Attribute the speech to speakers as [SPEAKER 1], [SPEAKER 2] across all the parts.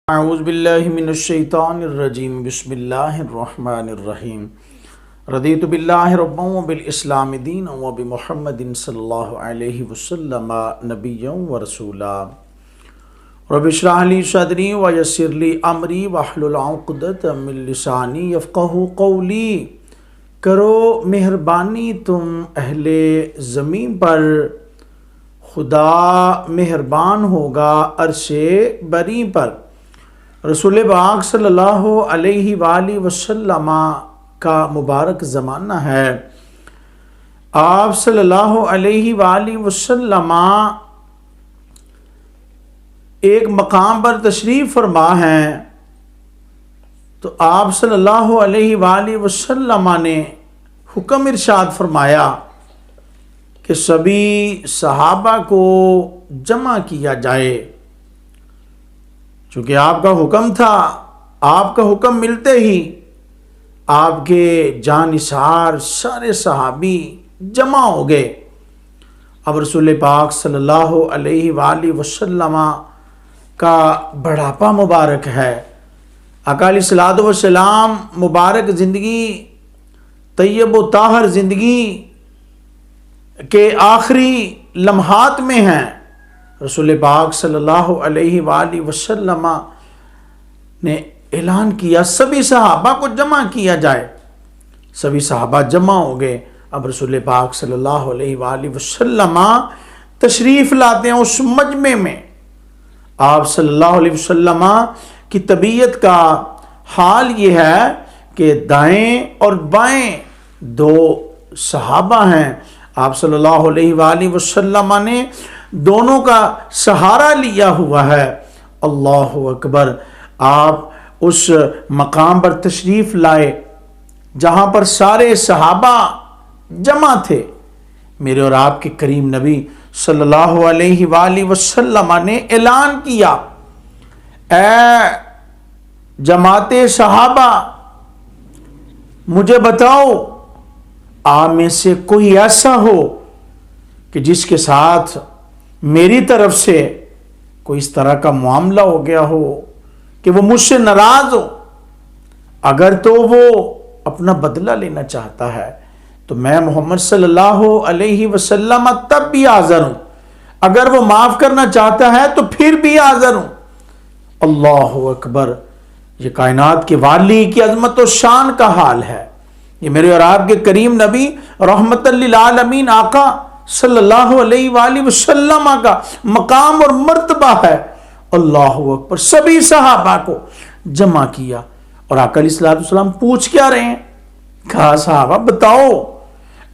[SPEAKER 1] اعوذ باللہ من الشیطان الرجیم بسم اللہ الرحمن الرحیم رضیت باللہ ربا وبالاسلام دینا وبمحمد صلی اللہ علیہ وسلم نبیا ورسولا رب اشرح لی صدری ویسر لی امری واحلل عقدۃ من لسانی یفقہوا قولی۔ کرو مہربانی تم اہل زمین پر، خدا مہربان ہوگا عرش بری پر۔ رسول پاک صلی اللہ علیہ وآلہ وسلم کا مبارک زمانہ ہے۔ آپ صلی اللہ علیہ وآلہ وسلم ایک مقام پر تشریف فرما ہیں، تو آپ صلی اللہ علیہ وآلہ وسلم نے حکم ارشاد فرمایا کہ سبھی صحابہ کو جمع کیا جائے۔ چونکہ آپ کا حکم تھا، آپ کا حکم ملتے ہی آپ کے جانثار سارے صحابی جمع ہو گئے۔ اب رسول پاک صلی اللہ علیہ وآلہ وسلم کا بڑھاپا مبارک ہے۔ آقا علیہ الصلوۃ والسلام مبارک زندگی، طیب و طاہر زندگی کے آخری لمحات میں ہیں۔ رسول پاک صلی اللہ علیہ وآلہ وسلم نے اعلان کیا سبھی صحابہ کو جمع کیا جائے۔ سبھی صحابہ جمع ہو گئے۔ اب رسول پاک صلی اللہ علیہ وآلہ وسلم تشریف لاتے ہیں اس مجمع میں۔ آپ صلی اللہ علیہ وسلم کی طبیعت کا حال یہ ہے کہ دائیں اور بائیں دو صحابہ ہیں۔ آپ صلی اللہ علیہ وآلہ وسلم نے دونوں کا سہارا لیا ہوا ہے۔ اللہ اکبر۔ آپ اس مقام پر تشریف لائے جہاں پر سارے صحابہ جمع تھے۔ میرے اور آپ کے کریم نبی صلی اللہ علیہ وآلہ وسلم نے اعلان کیا، اے جماعت صحابہ، مجھے بتاؤ آپ میں سے کوئی ایسا ہو کہ جس کے ساتھ میری طرف سے کوئی اس طرح کا معاملہ ہو گیا ہو کہ وہ مجھ سے ناراض ہو، اگر تو وہ اپنا بدلہ لینا چاہتا ہے تو میں محمد صلی اللہ علیہ وسلم تب بھی حاضر ہوں، اگر وہ معاف کرنا چاہتا ہے تو پھر بھی حاضر ہوں۔ اللہ اکبر۔ یہ کائنات کے والی کی عظمت و شان کا حال ہے۔ یہ میرے اور آپ کے کریم نبی رحمت للعالمین آقا صلی اللہ علیہ وآلہ وسلم کا مقام اور مرتبہ ہے۔ اللہ اکبر۔ سبھی صحابہ کو جمع کیا اور آقا علیہ الصلوۃ والسلام پوچھ کیا رہے ہیں؟ کہا صحابہ بتاؤ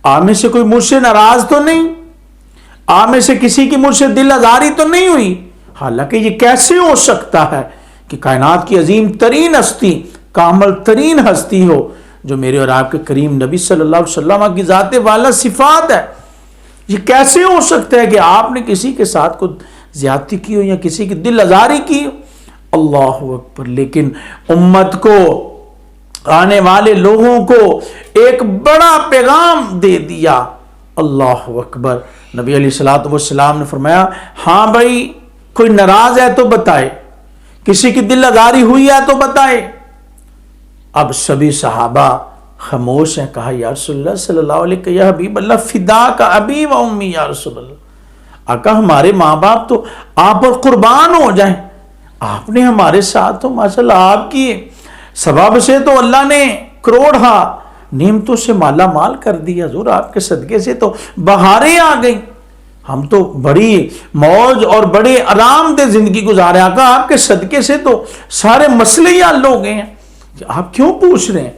[SPEAKER 1] آپ میں سے کوئی مجھ سے ناراض تو نہیں؟ آپ میں سے کسی کی مجھ سے دل آزاری تو نہیں ہوئی؟ حالانکہ یہ کیسے ہو سکتا ہے کہ کائنات کی عظیم ترین ہستی، کامل ترین ہستی ہو جو میرے اور آپ کے کریم نبی صلی اللہ علیہ وسلم کی ذات والا صفات ہے، یہ کیسے ہو سکتا ہے کہ آپ نے کسی کے ساتھ کوئی زیادتی کی ہو یا کسی کی دل آزاری کی ہو؟ اللہ اکبر۔ لیکن امت کو، آنے والے لوگوں کو ایک بڑا پیغام دے دیا۔ اللہ اکبر۔ نبی علیہ الصلوۃ والسلام نے فرمایا ہاں بھائی، کوئی ناراض ہے تو بتائے، کسی کی دل آزاری ہوئی ہے تو بتائے۔ اب سبھی صحابہ خاموش ہیں۔ کہا یا رسول اللہ صلی اللہ علیہ وسلم، یا حبیب اللہ، فدا کا ابی و امی یا رسول اللہ، آقا ہمارے ماں باپ تو آپ پر قربان ہو جائیں، آپ نے ہمارے ساتھ تو ماشاءاللہ آپ کی سبب سے تو اللہ نے کروڑا نعمتوں سے مالا مال کر دیا، حضور آپ کے صدقے سے تو بہاریں آ گئی، ہم تو بڑی موج اور بڑے آرام دہ زندگی گزارے، آقا آپ کے صدقے سے تو سارے مسئلے ہی حل ہو گئے ہیں، آپ کیوں پوچھ رہے ہیں؟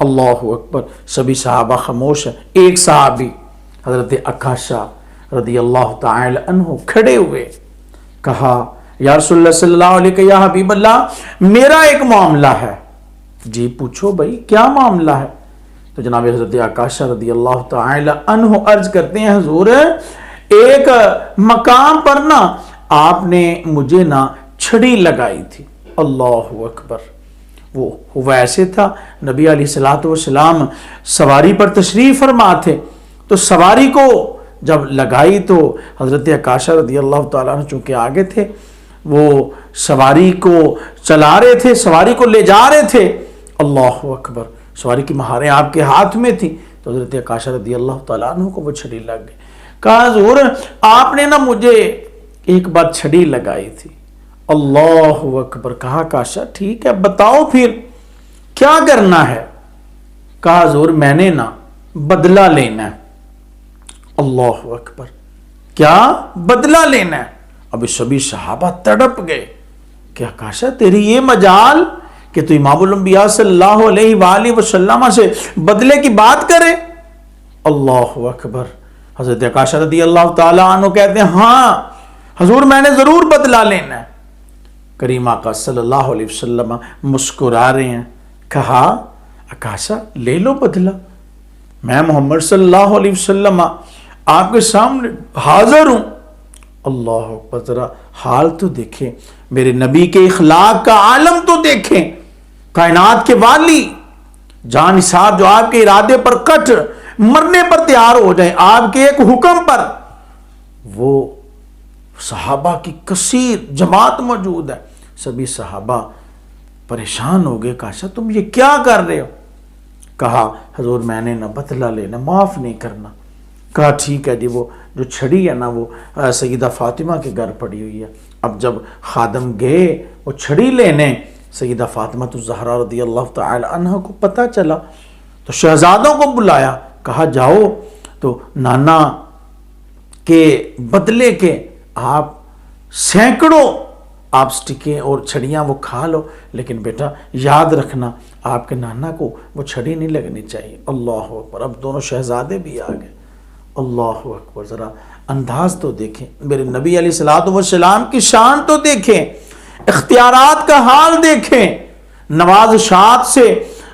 [SPEAKER 1] اللہ اکبر۔ سبھی صحابہ خاموش ہیں۔ ایک صحابی حضرت عکاشہ رضی اللہ تعالی عنہ کھڑے ہوئے، کہا یا رسول اللہ صلی اللہ علیہ وسلم، یا حبیب اللہ، میرا ایک معاملہ ہے۔ جی پوچھو بھائی کیا معاملہ ہے؟ تو جناب حضرت عکاشہ رضی اللہ تعالی عنہ عرض کرتے ہیں حضور ایک مقام پر نا آپ نے مجھے نا چھڑی لگائی تھی۔ اللہ اکبر۔ وہ ہوا ایسے تھا، نبی علیہ الصلوۃ والسلام سواری پر تشریف فرما تھے، تو سواری کو جب لگائی تو حضرت عکاشہ رضی اللہ تعالیٰ عنہ چونکہ آگے تھے وہ سواری کو چلا رہے تھے، سواری کو لے جا رہے تھے، اللہ اکبر، سواری کی مہاریں آپ کے ہاتھ میں تھی، تو حضرت عکاشہ رضی اللہ تعالیٰ عنہ کو وہ چھڑی لگ گئی۔ کہا حضور آپ نے نا مجھے ایک بار چھڑی لگائی تھی۔ اللہ اکبر۔ کہا عکاشہ ٹھیک ہے بتاؤ پھر کیا کرنا ہے؟ کہا حضور میں نے نا بدلہ لینا ہے۔ اللہ اکبر، کیا بدلہ لینا ہے؟ ابھی سبھی صحابہ تڑپ گئے کہ عکاشہ تیری یہ مجال کہ تو امام الانبیاء صلی اللہ علیہ وآلہ وسلم سے بدلے کی بات کرے۔ اللہ اکبر۔ حضرت عکاشہ رضی اللہ تعالیٰ عنہ کہتے ہیں ہاں حضور میں نے ضرور بدلہ لینا ہے۔ کریم آقا صلی اللہ علیہ وسلم مسکرا رہے ہیں۔ کہا عکاشہ لے لو بدلہ، میں محمد صلی اللہ علیہ وسلم آپ کے سامنے حاضر ہوں۔ اللہ اکبر، ذرا حال تو دیکھیں، میرے نبی کے اخلاق کا عالم تو دیکھیں، کائنات کے والی جان نثار جو آپ کے ارادے پر کٹ مرنے پر تیار ہو جائیں، آپ کے ایک حکم پر، وہ صحابہ کی کثیر جماعت موجود ہے۔ سبھی صحابہ پریشان ہو گئے، عکاشہ تم یہ کیا کر رہے ہو؟ کہا حضور میں نے نہ بدلہ لینا، معاف نہیں کرنا۔ کہا ٹھیک ہے جی، وہ جو چھڑی ہے نا وہ سیدہ فاطمہ کے گھر پڑی ہوئی ہے۔ اب جب خادم گئے وہ چھڑی لینے، سیدہ فاطمہ الزہرا رضی اللہ تعالی عنہ کو پتہ چلا تو شہزادوں کو بلایا، کہا جاؤ تو نانا کے بدلے کے آپ سینکڑوں آپ سٹکیں اور چھڑیاں وہ کھا لو، لیکن بیٹا یاد رکھنا آپ کے نانا کو وہ چھڑی نہیں لگنی چاہیے۔ اللہ اکبر۔ اب دونوں شہزادے بھی آ گئے۔ اللہ اکبر، ذرا انداز تو دیکھیں، میرے نبی علیہ الصلوۃ والسلام کی شان تو دیکھیں، اختیارات کا حال دیکھیں، نوازشات سے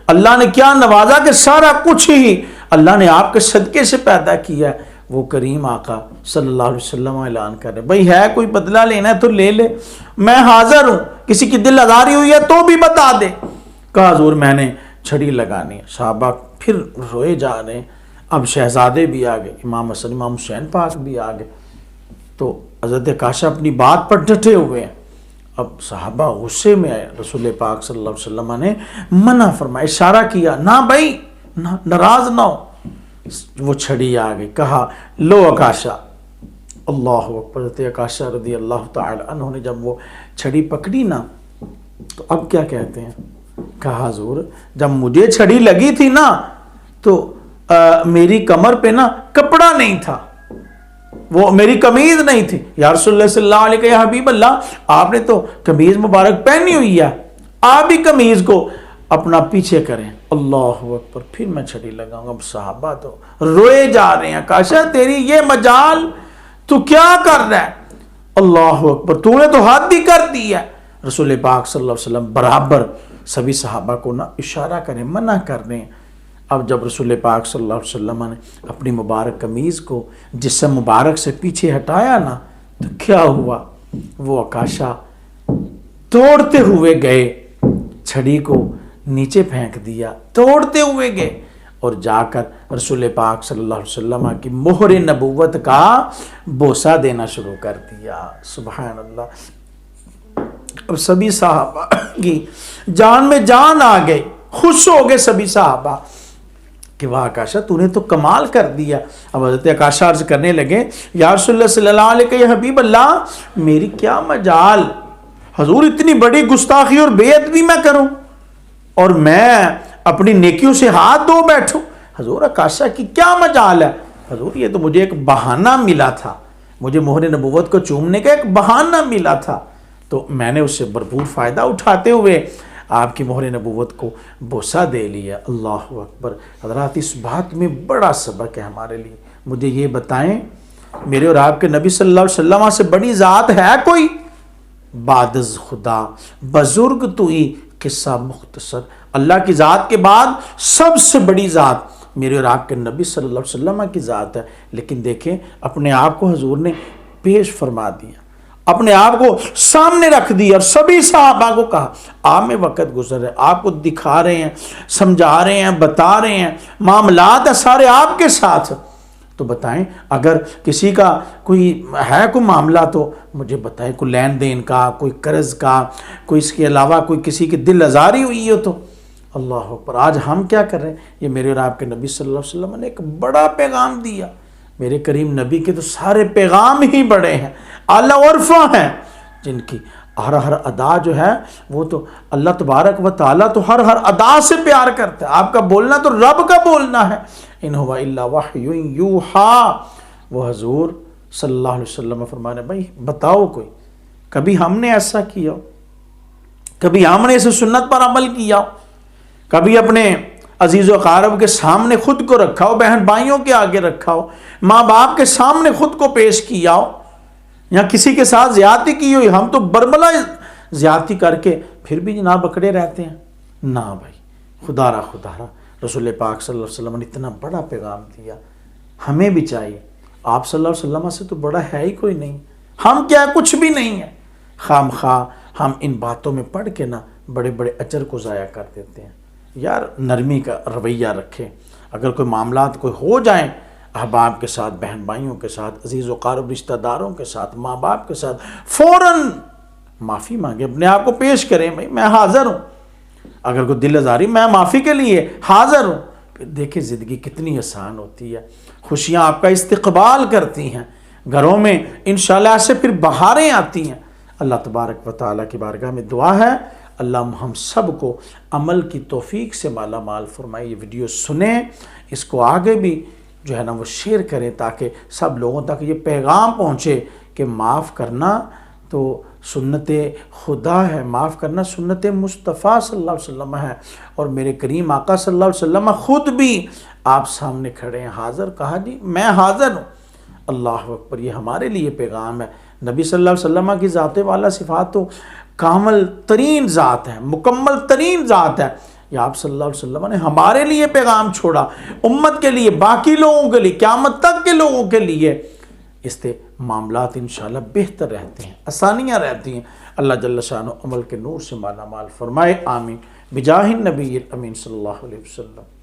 [SPEAKER 1] اللہ نے کیا نوازا کہ سارا کچھ ہی اللہ نے آپ کے صدقے سے پیدا کیا ہے۔ وہ کریم آقا صلی اللہ علیہ وسلم اعلان کر رہے بھائی ہے کوئی بدلہ لینا ہے تو لے لے، میں حاضر ہوں، کسی کی دل آزاری ہوئی ہے تو بھی بتا دے۔ کہا حضور میں نے چھڑی لگانی ہے۔ صحابہ پھر روئے جا رہے ہیں۔ اب شہزادے بھی آ گئے، امام حسن امام حسین پاک بھی آ گئے، تو حضرت عکاشہ اپنی بات پر ڈٹے ہوئے ہیں۔ اب صحابہ غصے میں آئے، رسول پاک صلی اللہ علیہ وسلم نے منع فرمایا، اشارہ کیا نہ بھائی ناراض نہ ہو۔ وہ چھڑی آ گئی، کہا لو عکاشہ۔ اللہ اکبر۔ حضرت عکاشہ رضی اللہ تعالی عنہ نے جب وہ چھڑی پکڑی نا تو اب کیا کہتے ہیں؟ کہا حضور جب مجھے چھڑی لگی تھی نا تو میری کمر پہ نا کپڑا نہیں تھا، وہ میری قمیض نہیں تھی۔ یا رسول اللہ صلی اللہ علیہ یا حبیب اللہ آپ نے تو قمیض مبارک پہنی ہوئی ہے، آپ بھی قمیض کو اپنا پیچھے کریں۔ اللہ اکبر۔ پھر میں چھڑی لگاؤں گا۔ اب صحابہ تو روئے جا رہے ہیں، عکاشہ تیری یہ مجال تو کیا کر رہا ہے؟ اللہ اکبر، تو نے تو حد ہی کر دی ہے۔ رسول پاک صلی اللہ علیہ وسلم برابر سبھی صحابہ کو نا اشارہ کریں، منع کر رہے ہیں۔ اب جب رسول پاک صلی اللہ علیہ وسلم نے اپنی مبارک قمیض کو جسم مبارک سے پیچھے ہٹایا نا تو کیا ہوا؟ وہ عکاشہ توڑتے ہوئے گئے، چھڑی کو نیچے پھینک دیا، توڑتے ہوئے گئے اور جا کر رسول پاک صلی اللہ علیہ وسلم کی مہر نبوت کا بوسہ دینا شروع کر دیا۔ سبحان اللہ۔ اب سبھی صحابہ کی جان میں جان آ گئی، خوش ہو گئے سبھی صحابہ کہ واہ عکاشہ تو نے تو کمال کر دیا۔ اب حضرت عکاشہ عرض کرنے لگے یا رسول اللہ صلی اللہ علیہ یا حبیب اللہ میری کیا مجال، حضور اتنی بڑی گستاخی اور بے ادبی میں کروں اور میں اپنی نیکیوں سے ہاتھ دھو بیٹھوں؟ حضور عکاشہ کی کیا مجال ہے؟ حضور یہ تو مجھے ایک بہانہ ملا تھا، مجھے مہر نبوت کو چومنے کا ایک بہانہ ملا تھا، تو میں نے اس سے بھرپور فائدہ اٹھاتے ہوئے آپ کی مہر نبوت کو بوسہ دے لیا۔ اللہ اکبر۔ حضرات اس بات میں بڑا سبق ہے ہمارے لیے۔ مجھے یہ بتائیں میرے اور آپ کے نبی صلی اللہ علیہ وسلم سے بڑی ذات ہے کوئی؟ بعد از خدا بزرگ تو ہی قصہ مختصر، اللہ کی ذات کے بعد سب سے بڑی ذات میرے اور آپ کے نبی صلی اللہ علیہ وسلم کی ذات ہے۔ لیکن دیکھیں اپنے آپ کو حضور نے پیش فرما دیا، اپنے آپ کو سامنے رکھ دیا اور سبھی صحابہ کو کہا آپ میں وقت گزر ہے، آپ کو دکھا رہے ہیں، سمجھا رہے ہیں، بتا رہے ہیں، معاملات ہیں سارے آپ کے ساتھ، تو بتائیں، اگر کسی کا کوئی معاملہ تو مجھے بتائیں، کوئی لین دین کا، کوئی قرض کا، کوئی اس کے علاوہ کوئی کسی کی دل آزاری ہوئی ہو تو اللہ اکبر۔ آج ہم کیا کر رہے ہیں؟ یہ میرے اور آپ کے نبی صلی اللہ علیہ وسلم نے ایک بڑا پیغام دیا۔ میرے کریم نبی کے تو سارے پیغام ہی بڑے ہیں، اعلیٰ عرفہ ہیں، جن کی ہر ادا جو ہے وہ تو اللہ تبارک و تعالیٰ تو ہر ادا سے پیار کرتا ہے۔ آپ کا بولنا تو رب کا بولنا ہے۔ ان ہوا الا وحی یوحیٰ۔ وہ حضور صلی اللہ علیہ وسلم فرمانے، بھائی بتاؤ کوئی کبھی ہم نے ایسا کیا ہو، کبھی ہم نے اس سنت پر عمل کیا ہو، کبھی اپنے عزیز و اقارب کے سامنے خود کو رکھا ہو، بہن بھائیوں کے آگے رکھا ہو، ماں باپ کے سامنے خود کو پیش کیا ہو، یا کسی کے ساتھ زیادتی کی ہوئی؟ ہم تو برملا زیادتی کر کے پھر بھی جناب اکڑے رہتے ہیں۔ نہ بھائی، خدا را رسول پاک صلی اللہ علیہ وسلم نے اتنا بڑا پیغام دیا، ہمیں بھی چاہیے۔ آپ صلی اللہ علیہ وسلم سے تو بڑا ہے ہی کوئی نہیں، ہم کیا کچھ بھی نہیں ہے۔ خام خواہ ہم ان باتوں میں پڑھ کے نا بڑے بڑے اجر کو ضائع کر دیتے ہیں۔ یار نرمی کا رویہ رکھیں، اگر کوئی معاملات کوئی ہو جائیں احباب کے ساتھ، بہن بھائیوں کے ساتھ، عزیز و قارب رشتہ داروں کے ساتھ، ماں باپ کے ساتھ، فوراً معافی مانگے، اپنے آپ کو پیش کریں، بھائی میں حاضر ہوں، اگر کوئی دل آزاری میں معافی کے لیے حاضر ہوں۔ پھر دیکھیں زندگی کتنی آسان ہوتی ہے، خوشیاں آپ کا استقبال کرتی ہیں، گھروں میں انشاءاللہ ایسے پھر بہاریں آتی ہیں۔ اللہ تبارک و تعالیٰ کی بارگاہ میں دعا ہے، اللہ ہم سب کو عمل کی توفیق سے مالا مال فرمائے۔ یہ ویڈیو سنیں، اس کو آگے بھی جو ہے نا وہ شیئر کریں، تاکہ سب لوگوں تک یہ پیغام پہنچے کہ معاف کرنا تو سنت خدا ہے، معاف کرنا سنت مصطفیٰ صلی اللہ علیہ وسلم ہے، اور میرے کریم آقا صلی اللہ علیہ وسلم خود بھی آپ سامنے کھڑے ہیں حاضر، کہا جی میں حاضر ہوں۔ اللہ اکبر، یہ ہمارے لیے پیغام ہے۔ نبی صلی اللہ علیہ وسلم کی ذات والا صفات تو کامل ترین ذات ہے، مکمل ترین ذات ہے۔ یہ آپ صلی اللہ علیہ وسلم نے ہمارے لیے پیغام چھوڑا، امت کے لیے، باقی لوگوں کے لیے، قیامت تک کے لوگوں کے لیے۔ اس سے معاملات انشاءاللہ بہتر رہتے ہیں، آسانیاں رہتی ہیں۔ اللہ جل شانہ عمل کے نور سے مالا مال فرمائے، آمین، بجاہ النبی الامین صلی اللہ علیہ وسلم۔